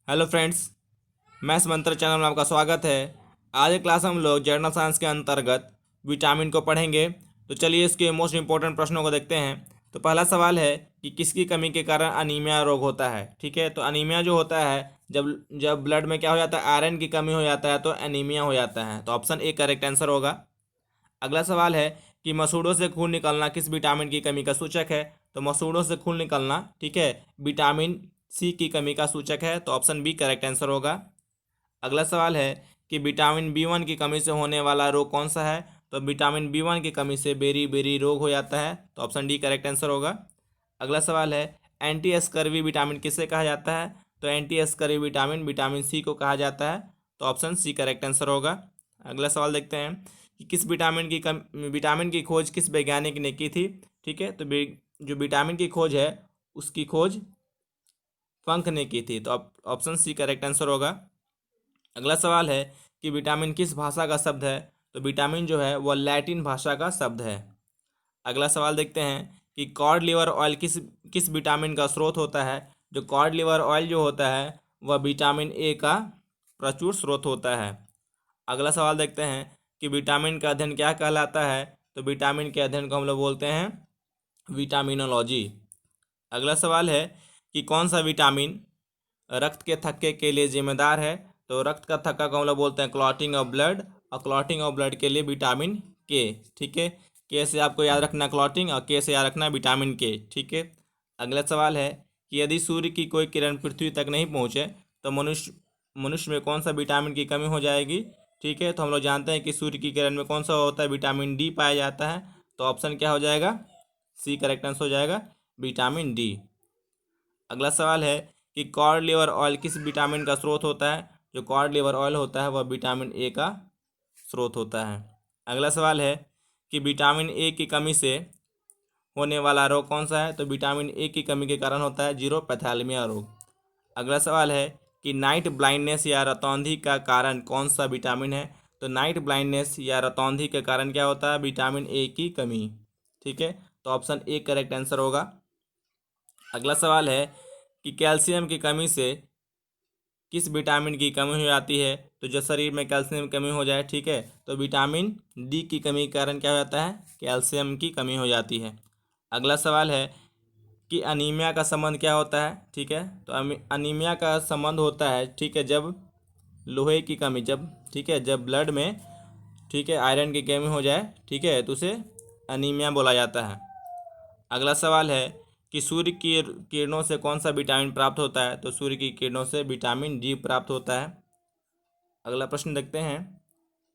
Hello friends, maths मंत्र channel में आपका स्वागत है। आज की क्लास हम लोग जनरल साइंस के अंतर्गत विटामिन को पढ़ेंगे। तो चलिए इसके मोस्ट इंपॉर्टेंट प्रश्नों को देखते हैं। तो पहला सवाल है कि किसकी कमी के कारण अनीमिया रोग होता है। ठीक है, तो अनीमिया जो होता है जब जब ब्लड में क्या हो जाता है, आयरन की कमी हो जाता है तो एनीमिया हो जाता है। तो ऑप्शन ए करेक्ट आंसर होगा। अगला सवाल है कि मसूड़ों से खून निकलना किस विटामिन की कमी का सूचक है। तो मसूड़ों से खून निकलना, ठीक है, विटामिन सी की कमी का सूचक है। तो ऑप्शन बी करेक्ट आंसर होगा। अगला सवाल है कि विटामिन बी 1 की कमी से होने वाला रोग कौन सा है। तो विटामिन बी 1 की कमी से बेरी बेरी रोग हो जाता है। तो ऑप्शन डी करेक्ट आंसर होगा। अगला सवाल है एंटी स्कर्वी विटामिन किसे कहा जाता है। तो anti scurvy vitamin vitamin C को कहा जाता है। तो ऑप्शन सी करेक्ट आंसर होगा। अगला सवाल देखते हैं कि किस विटामिन की खोज किस वैज्ञानिक ने की थी। ठीक है, तो जो विटामिन की खोज है उसकी खोज फंक ने की थी। तो ऑप्शन सी करेक्ट आंसर होगा। अगला सवाल है कि विटामिन किस भाषा का शब्द है। तो विटामिन जो है वह लैटिन भाषा का शब्द है। अगला सवाल देखते हैं कि कॉड लिवर ऑयल किस किस विटामिन का स्रोत होता है। जो कॉड लिवर ऑयल जो होता है वह विटामिन ए का प्रचुर स्रोत होता है। अगला सवाल देखते हैं कि विटामिन का अध्ययन क्या कहलाता है। तो विटामिन के अध्ययन को हम लोग बोलते हैं विटामिनोलॉजी। अगला सवाल है कि कौन सा विटामिन रक्त के थक्के के लिए जिम्मेदार है। तो रक्त का थक्का को हम लोग बोलते हैं क्लॉटिंग ऑफ ब्लड, और क्लॉटिंग ऑफ ब्लड के लिए विटामिन के। ठीक है, के से आपको याद रखना क्लॉटिंग, और के से याद रखना विटामिन के। ठीक है। अगला सवाल है कि यदि सूर्य की कोई किरण पृथ्वी तक नहीं पहुँचे तो मनुष्य मनुष्य में कौन सा विटामिन की कमी हो जाएगी। ठीक है, तो हम लोग जानते हैं कि सूर्य की किरण में कौन सा होता है, विटामिन डी पाया जाता है। तो ऑप्शन क्या हो जाएगा, सी करेक्ट आंसर हो जाएगा, विटामिन डी। अगला सवाल है कि कॉड लिवर ऑयल किस विटामिन का स्रोत होता है। जो कॉड लिवर ऑयल होता है वह विटामिन ए का स्रोत होता है। अगला सवाल है कि विटामिन ए की कमी से होने वाला रोग कौन सा है। तो विटामिन ए की कमी के कारण होता है जीरोपैथेलमिया रोग। अगला सवाल है कि नाइट ब्लाइंडनेस या रतौंधी का कारण कौन सा विटामिन है। तो नाइट ब्लाइंडनेस या रतौंधी के कारण क्या होता है, विटामिन ए की कमी। ठीक है, तो ऑप्शन ए करेक्ट आंसर होगा। अगला सवाल है कि कैल्शियम की कमी से किस विटामिन की कमी हो जाती है। तो जब शरीर में कैल्शियम की कमी हो जाए, ठीक है, तो विटामिन डी की कमी के कारण क्या हो जाता है, कैल्शियम की कमी हो जाती है। अगला सवाल है कि अनीमिया का संबंध क्या होता है। ठीक है, तो अनीमिया का संबंध होता है, ठीक है, जब लोहे की कमी, जब, ठीक है, जब ब्लड में, ठीक है, आयरन की कमी हो जाए, ठीक है, तो उसे अनीमिया बोला जाता है। अगला सवाल है कि सूर्य की किरणों से कौन सा विटामिन प्राप्त होता है। तो सूर्य की किरणों से विटामिन डी प्राप्त होता है। अगला प्रश्न देखते हैं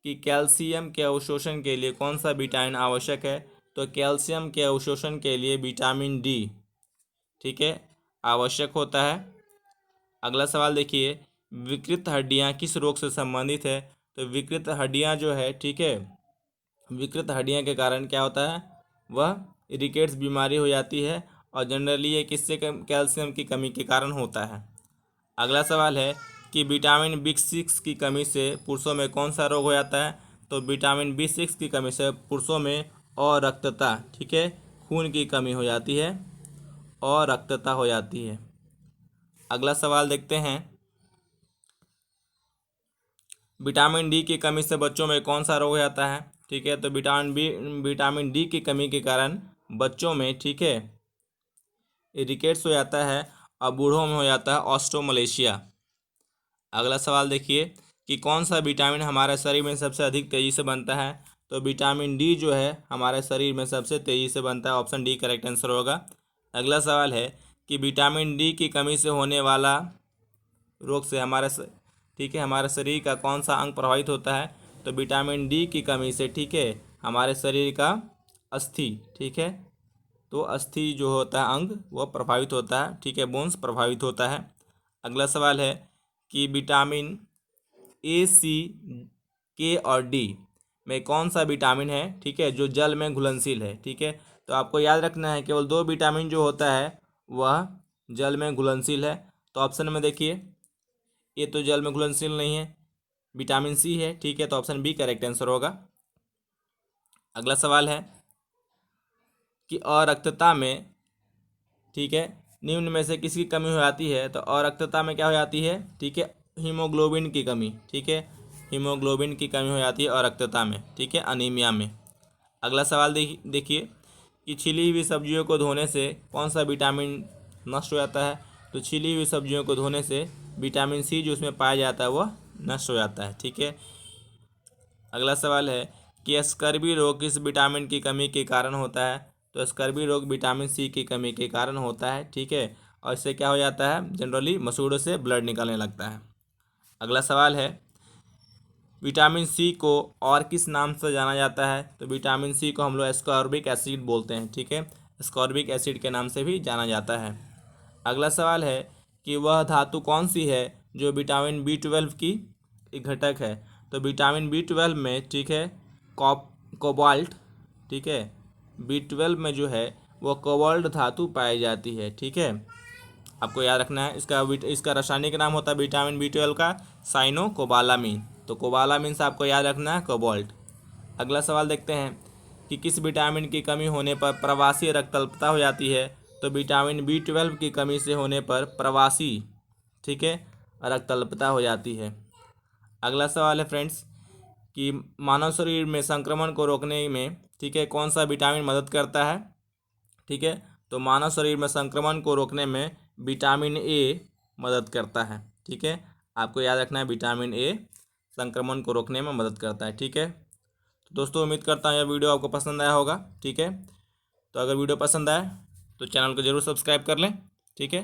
कि कैल्शियम के अवशोषण के लिए कौन सा विटामिन आवश्यक है। तो कैल्शियम के अवशोषण के लिए विटामिन डी, ठीक है, आवश्यक होता है। अगला सवाल देखिए, विकृत हड्डियां किस रोग से संबंधित है। तो विकृत हड्डियां जो है, ठीक है, विकृत हड्डियां के कारण क्या होता है, वह रिकेट्स बीमारी हो जाती है, और जनरली ये किससे कैल्शियम की कमी के कारण होता है। अगला सवाल है कि विटामिन बी 6 की कमी से पुरुषों में कौन सा रोग हो जाता है। तो विटामिन बी 6 की कमी से पुरुषों में अरक्तता, ठीक है, खून की कमी हो जाती है, अरक्तता हो जाती है। अगला सवाल देखते हैं, विटामिन डी की कमी से बच्चों में कौन सा रोग हो जाता है। ठीक है, तो विटामिन डी की कमी के कारण बच्चों में, ठीक है, रिकेट्स हो जाता है, और बूढ़ों में हो जाता है ऑस्ट्रोमलेशिया। अगला सवाल देखिए कि कौन सा विटामिन हमारे शरीर में सबसे अधिक तेज़ी से बनता है। तो विटामिन डी जो है हमारे शरीर में सबसे तेज़ी से बनता है। ऑप्शन डी करेक्ट आंसर होगा। अगला सवाल है कि विटामिन डी की कमी से होने वाला रोग से ठीक है, हमारे शरीर का कौन सा अंग प्रभावित होता है। तो विटामिन डी की कमी से, ठीक है, हमारे शरीर का अस्थि, ठीक है, तो अस्थि जो होता है अंग वह प्रभावित होता है, ठीक है, बोन्स प्रभावित होता है। अगला सवाल है कि विटामिन ए, सी, के और डी में कौन सा विटामिन है, ठीक है, जो जल में घुलनशील है। ठीक है, तो आपको याद रखना है केवल दो विटामिन जो होता है वह जल में घुलनशील है। तो ऑप्शन में देखिए, ये तो जल में घुलनशील नहीं है, विटामिन सी है। ठीक है, तो ऑप्शन बी करेक्ट आंसर होगा। अगला सवाल है कि अरक्तता में, ठीक है, निम्न में से किसकी कमी हो जाती है, तो अरक्तता में क्या हो जाती है, ठीक है, हीमोग्लोबिन की कमी, ठीक है, हीमोग्लोबिन की कमी हो जाती है अरक्तता में, ठीक है, अनीमिया में। अगला सवाल देखिए कि छिली हुई सब्जियों को धोने से कौन सा विटामिन नष्ट हो जाता है, तो छिली हुई सब्जियों को धोने से विटामिन सी जो उसमें पाया जाता है वह नष्ट हो जाता है, ठीक है। अगला सवाल है कि स्कर्वी रोग किस विटामिन की कमी के कारण होता है, तो स्कर्वी रोग विटामिन सी की कमी के कारण होता है, ठीक है। और इससे क्या हो जाता है, जनरली मसूड़ों से ब्लड निकलने लगता है। अगला सवाल है विटामिन सी को और किस नाम से जाना जाता है, तो विटामिन सी को हम लोग एस्कॉर्बिक एसिड बोलते हैं, ठीक है, एस्कॉर्बिक एसिड के नाम से भी जाना जाता है। अगला सवाल है कि वह धातु कौन सी है जो विटामिन B12 की एक घटक है, तो विटामिन B12 में, ठीक है, कोबाल्ट, ठीक है, B12 में जो है वो कोबाल्ट धातु पाई जाती है, ठीक है। आपको याद रखना है इसका रासायनिक नाम होता है विटामिन B12 का साइनोकोबालामीन, तो कोबालामीन से आपको याद रखना है कोबाल्ट। अगला सवाल देखते हैं कि किस विटामिन की कमी होने पर प्रवासी रक्तअल्पता हो जाती है, तो विटामिन B12 की कमी से होने पर प्रवासी, ठीक है, रक्तअल्पता हो जाती है। अगला सवाल है फ्रेंड्स कि मानव शरीर में संक्रमण को रोकने में, ठीक है, कौन सा विटामिन मदद करता है, ठीक है, तो मानव शरीर में संक्रमण को रोकने में विटामिन ए मदद करता है, ठीक है। आपको याद रखना है विटामिन ए संक्रमण को रोकने में मदद करता है, ठीक है। तो दोस्तों उम्मीद करता हूँ यह वीडियो आपको पसंद आया होगा, ठीक है। तो अगर वीडियो पसंद आए तो चैनल को ज़रूर सब्सक्राइब कर लें, ठीक है।